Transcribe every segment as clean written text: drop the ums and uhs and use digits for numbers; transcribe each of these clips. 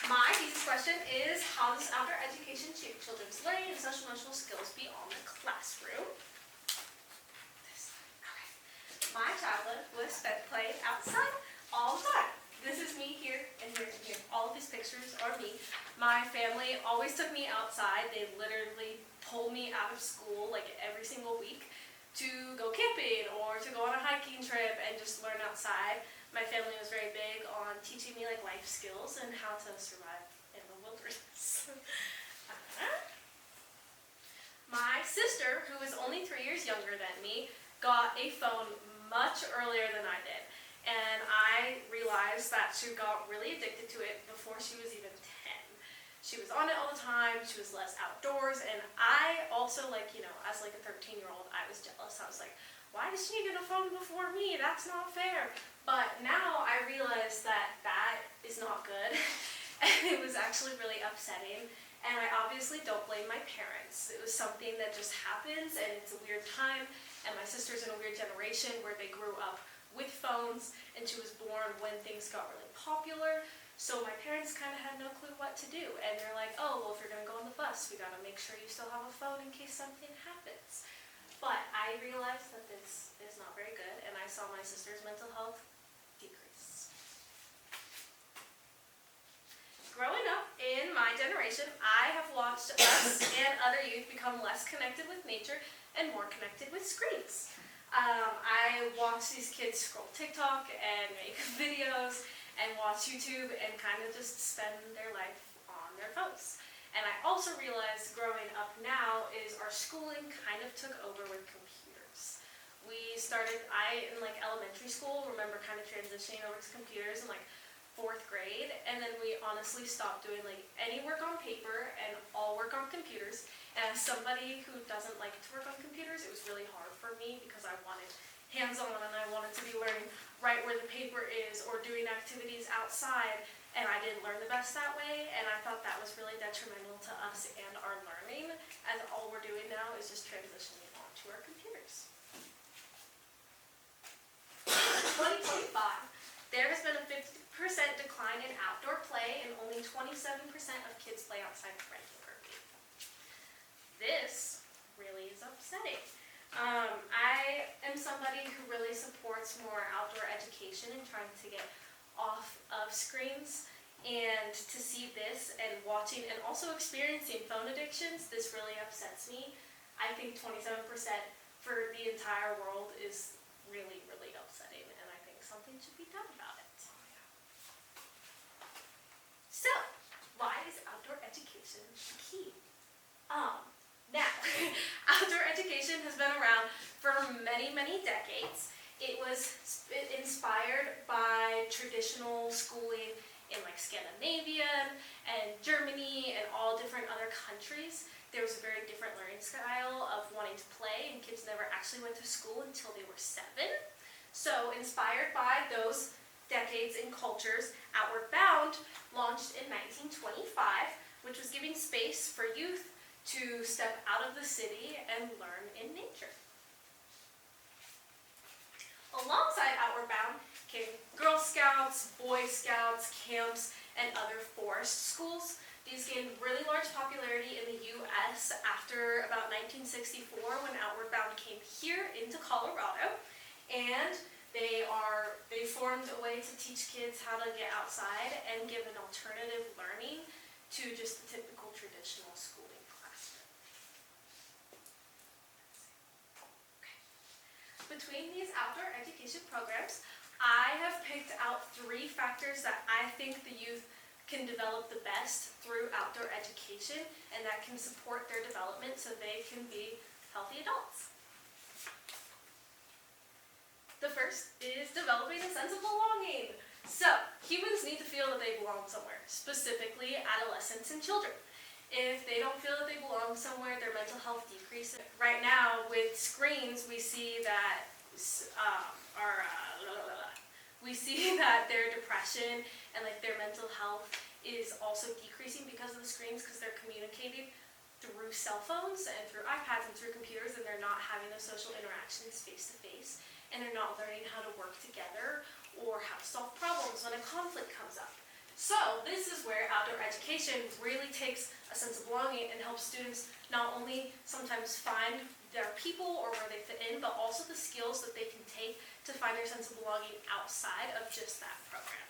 My thesis question is, how does outdoor education shape children's learning and social emotional skills beyond the classroom? Okay. My childhood was spent playing outside all the time. This is me here and here and here. All of these pictures are me. My family always took me outside. They literally pulled me out of school like every single week to go camping or to go on a hiking trip and just learn outside. My family was very big on teaching me like life skills and how to survive in the wilderness. My sister, who is only 3 years younger than me, got a phone much earlier than I did. And I realized that she got really addicted to it before she was even 10. She was on it all the time, she was less outdoors, and I also, as like a 13-year-old, I was jealous. I was like, why did she get a phone before me? That's not fair. But now I realize that that is not good, and it was actually really upsetting. And I obviously don't blame my parents. It was something that just happens, and it's a weird time, and my sister's in a weird generation where they grew up with phones, and she was born when things got really popular. So my parents kind of had no clue what to do, and they're like, oh, well, if you're going to go on the bus, we got to make sure you still have a phone in case something happens. But I realized that this is not very good, and I saw my sister's mental health decrease. Growing up in my generation, I have watched us and other youth become less connected with nature and more connected with screens. I watch these kids scroll TikTok and make videos and watch YouTube and kind of just spend their life on their phones. And I also realized growing up now is our schooling kind of took over with computers. In like elementary school, remember kind of transitioning over to computers in like 4th grade, and then we honestly stopped doing like any work on paper and all work on computers. And as somebody who doesn't like to work on computers, it was really hard for me because I wanted hands-on and I wanted to be learning right where the paper is or doing activities outside, and I didn't learn the best that way, and I thought that was really detrimental to us and our learning, as all we're doing now is just transitioning onto our computers. 2025, there has been a 50% decline in outdoor play, and only 27% of kids play outside regularly. This really is upsetting. I am somebody who really supports more outdoor education and trying to get off of screens, and to see this and watching and also experiencing phone addictions, this really upsets me. I think 27% for the entire world is really, really upsetting, and I think something should be done about it. So, why is outdoor education key? Now, outdoor education has been around for many, many decades. It was inspired by traditional schooling in like Scandinavia and Germany and all different other countries. There was a very different learning style of wanting to play, and kids never actually went to school until they were 7. So, inspired by those decades and cultures, Outward Bound launched in 1925, which was giving space for youth to step out of the city and learn in nature. Alongside Outward Bound came Girl Scouts, Boy Scouts, camps, and other forest schools. These gained really large popularity in the U.S. after about 1964 when Outward Bound came here into Colorado, and they formed a way to teach kids how to get outside and give an alternative learning to just the typical traditional schooling classroom. Between these outdoor education programs, I have picked out 3 factors that I think the youth can develop the best through outdoor education and that can support their development so they can be healthy adults. The first is developing a sense of belonging. So, humans need to feel that they belong somewhere, specifically adolescents and children. If they don't feel that they belong somewhere, their mental health decreases. Right now, with screens, we see that their depression and their mental health is also decreasing because of the screens, because they're communicating through cell phones and through iPads and through computers, and they're not having those social interactions face to face, and they're not learning how to work together or how to solve problems when a conflict comes up. So this is where outdoor education really takes a sense of belonging and helps students not only sometimes find their people or where they fit in, but also the skills that they can take to find their sense of belonging outside of just that program.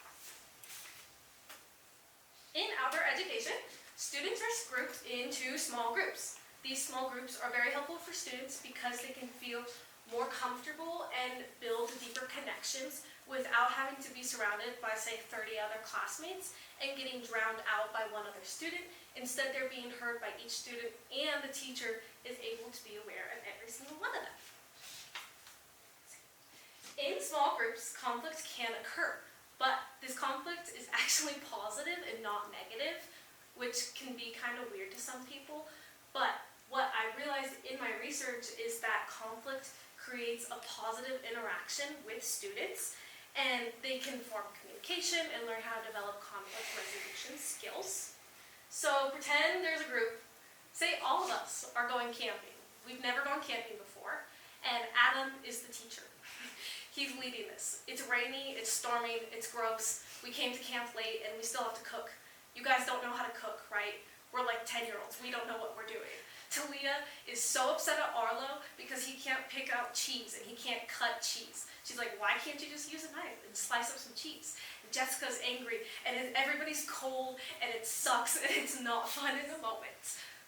In outdoor education, students are grouped into small groups. These small groups are very helpful for students because they can feel more comfortable and build deeper connections without having to be surrounded by, say, 30 other classmates and getting drowned out by one other student. Instead, they're being heard by each student, and the teacher is able to be aware of every single one of them. In small groups, conflict can occur, but this conflict is actually positive and not negative, which can be kind of weird to some people. But what I realized in my research is that conflict creates a positive interaction with students, and they can form communication and learn how to develop conflict resolution skills. So pretend there's a group, say all of us are going camping. We've never gone camping before, and Adam is the teacher. He's leading this. It's rainy, it's storming, it's gross. We came to camp late and we still have to cook. You guys don't know how to cook, right? We're like 10-year-olds. We don't know what we're doing. Talia is so upset at Arlo because he can't pick out cheese and he can't cut cheese. She's like, why can't you just use a knife and slice up some cheese? And Jessica's angry and everybody's cold and it sucks and it's not fun in the moment.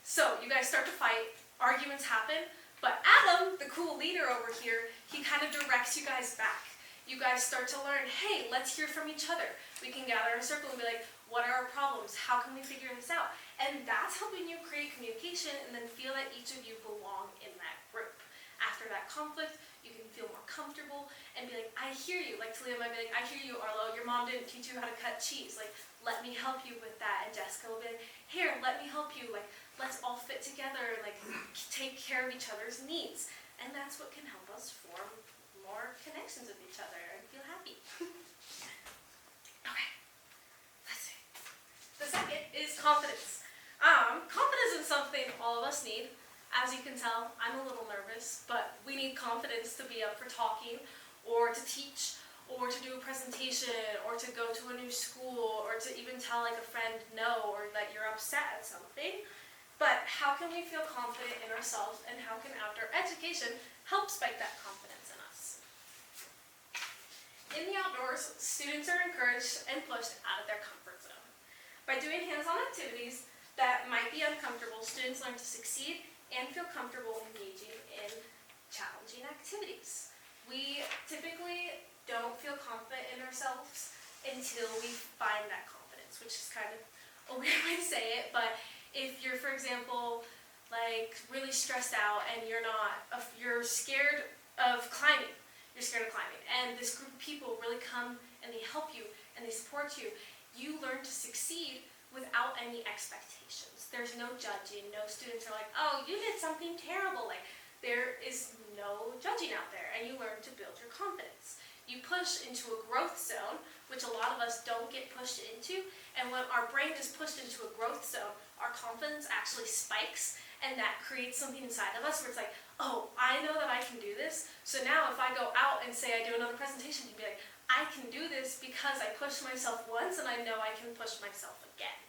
So you guys start to fight, arguments happen, but Adam, the cool leader over here, he kind of directs you guys back. You guys start to learn, hey, let's hear from each other. We can gather in a circle and be like, what are our problems? How can we figure this out? And that's helping you create communication and then feel that each of you belong in that group. After that conflict, you can feel more comfortable and be like, I hear you. Like Talia might be like, I hear you, Arlo. Your mom didn't teach you how to cut cheese. Like, let me help you with that. And Jessica will be like, here, let me help you. Like, let's all fit together and like take care of each other's needs. And that's what can help us form more connections with each other and feel happy. Okay, let's see. The second is confidence. Confidence is something all of us need. As you can tell, I'm a little nervous, but we need confidence to be up for talking, or to teach, or to do a presentation, or to go to a new school, or to even tell like a friend no, or that you're upset at something. But how can we feel confident in ourselves, and how can outdoor education help spike that confidence in us? In the outdoors, students are encouraged and pushed out of their comfort zone. By doing hands-on activities that might be uncomfortable, students learn to succeed and feel comfortable engaging in challenging activities. We typically don't feel confident in ourselves until we find that confidence, which is kind of a weird way to say it, but if you're, for example, like really stressed out and you're scared of climbing, and this group of people really come and they help you and they support you, you learn to succeed without any expectations. There's no judging. No students are like, oh, you did something terrible. Like, there is no judging out there, and you learn to build your confidence. You push into a growth zone, which a lot of us don't get pushed into, and when our brain is pushed into a growth zone, our confidence actually spikes, and that creates something inside of us where it's like, oh, I know that I can do this, so now if I go out and say I do another presentation, you'd be like, I can do this because I pushed myself once, and I know I can push myself again.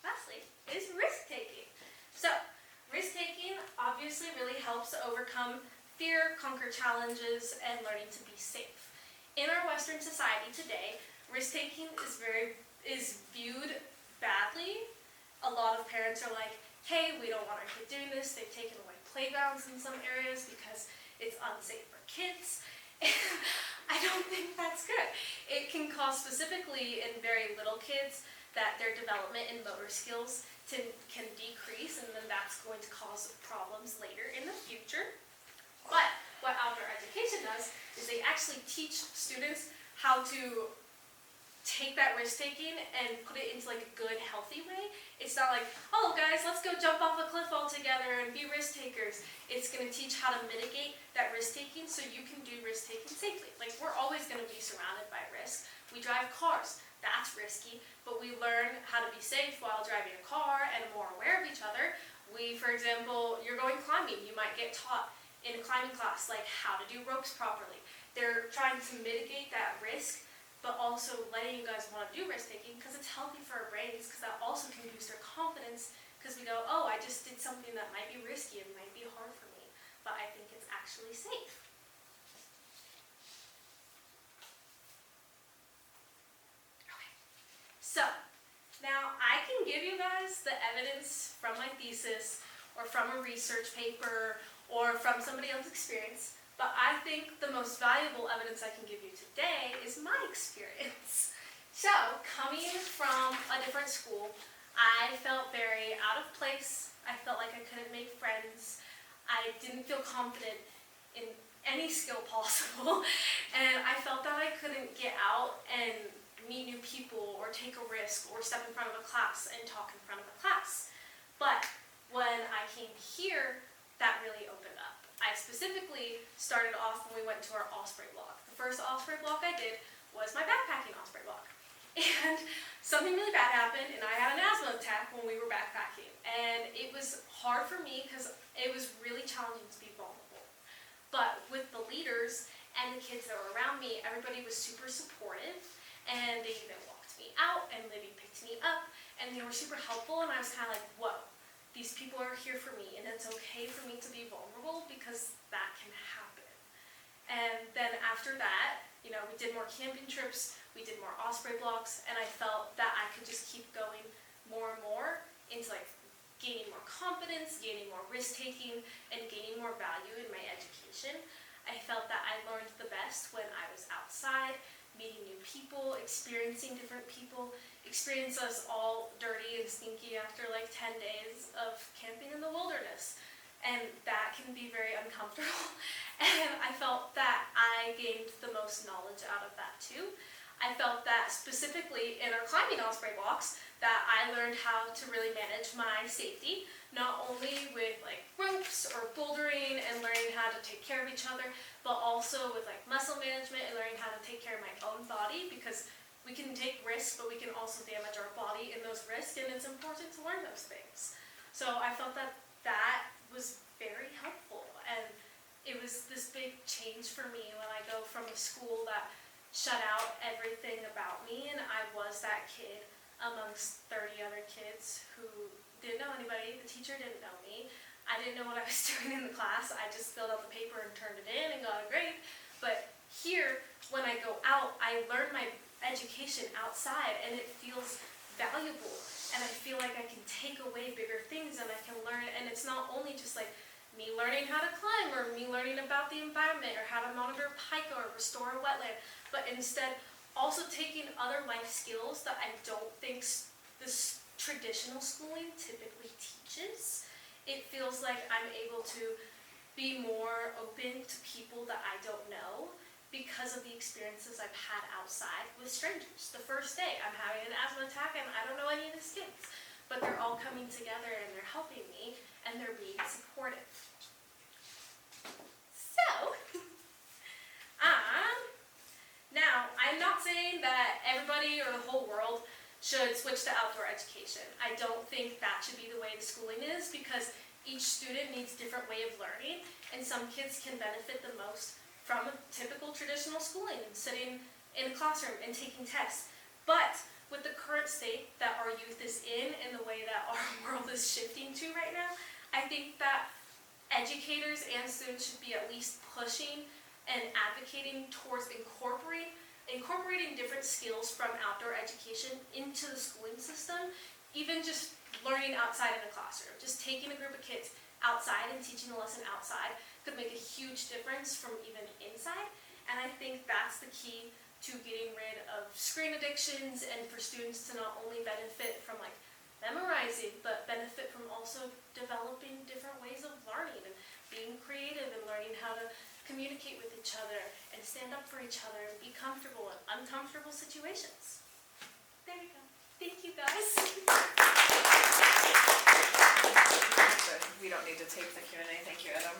Lastly is risk-taking. So, risk-taking obviously really helps to overcome fear, conquer challenges, and learning to be safe. In our Western society today, risk-taking is viewed badly. A lot of parents are like, hey, we don't want our kid doing this. They've taken away playgrounds in some areas because it's unsafe for kids. I don't think that's good. It can cause, specifically in very little kids, that their development in motor skills can decrease, and then that's going to cause problems later in the future. But what outdoor education does is they actually teach students how to take that risk-taking and put it into like a good, healthy way. It's not like, oh guys, let's go jump off a cliff all together and be risk-takers. It's going to teach how to mitigate that risk-taking so you can do risk-taking safely. Like, we're always going to be surrounded by risk. We drive cars. That's risky, but we learn how to be safe while driving a car and more aware of each other. For example, you're going climbing. You might get taught in a climbing class like how to do ropes properly, they're trying to mitigate that risk, but also letting you guys want to do risk taking because it's healthy for our brains, because that also can boost our confidence, because we go, oh, I just did something that might be risky and might be hard for me, but I think it's actually safe. Okay. So, now I can give you guys the evidence from my thesis or from a research paper or from somebody else's experience, but I think the most valuable evidence I can give you today is my experience. So, coming from a different school, I felt very out of place. I felt like I couldn't make friends. I didn't feel confident in any skill possible, and I felt that I couldn't get out and meet new people or take a risk or step in front of a class and talk in front of a class. But when I came here, that really opened up. I specifically started off when we went to our Osprey block. The first Osprey block I did was my backpacking Osprey block. And something really bad happened, and I had an asthma attack when we were backpacking. And it was hard for me because it was really challenging to be vulnerable. But with the leaders and the kids that were around me, everybody was super supportive. And they even walked me out, and Libby picked me up, and they were super helpful, and I was kind of like, whoa, these people are here for me, and it's okay for me to be vulnerable because that can happen. And then after that, we did more camping trips, we did more Osprey blocks, and I felt that I could just keep going more and more into gaining more confidence, gaining more risk-taking, and gaining more value in my education. I felt that I learned the best when I was outside, meeting new people, experiencing different people, experience us all dirty and stinky after 10 days of camping in the wilderness. And that can be very uncomfortable. And I felt that I gained the most knowledge out of that too. I felt that specifically in our climbing Osprey blocks, that I learned how to really manage my safety, not only with ropes or bouldering and learning how to take care of each other, but also with muscle management and learning how to take care of my own body, because we can take risks, but we can also damage our body in those risks, and it's important to learn those things. So I felt that that was very helpful, and it was this big change for me when I go from a school that shut out everything about me, and I was that kid amongst 30 other kids who didn't know anybody. The teacher didn't know me. I didn't know what I was doing in the class. I just filled out the paper and turned it in and got a grade. But here, when I go out, I learn my education outside, and it feels valuable. And I feel like I can take away bigger things, and I can learn. And it's not only just me learning how to climb or me learning about the environment or how to monitor pike or restore a wetland, but instead also taking other life skills that I don't think this traditional schooling typically teaches. It feels like I'm able to be more open to people that I don't know because of the experiences I've had outside with strangers. The first day, I'm having an asthma attack and I don't know any of these kids, but they're all coming together and they're helping me and they're being supportive. So, now, I'm not saying that everybody or the whole world should switch to outdoor education. I don't think that should be the way the schooling is, because each student needs a different way of learning, and some kids can benefit the most from a typical traditional schooling and sitting in a classroom and taking tests. But with the current state that our youth is in and the way that our world is shifting to right now, I think that educators and students should be at least pushing and advocating towards incorporating different skills from outdoor education into the schooling system, even just learning outside in a classroom. Just taking a group of kids outside and teaching a lesson outside could make a huge difference from even inside, and I think that's the key to getting rid of screen addictions and for students to not only benefit from memorizing, but benefit from also developing different ways of learning and being creative and learning how to communicate with each other and stand up for each other and be comfortable in uncomfortable situations. There you go. Thank you, guys. We don't need to take the Q&A. Thank you, Adam.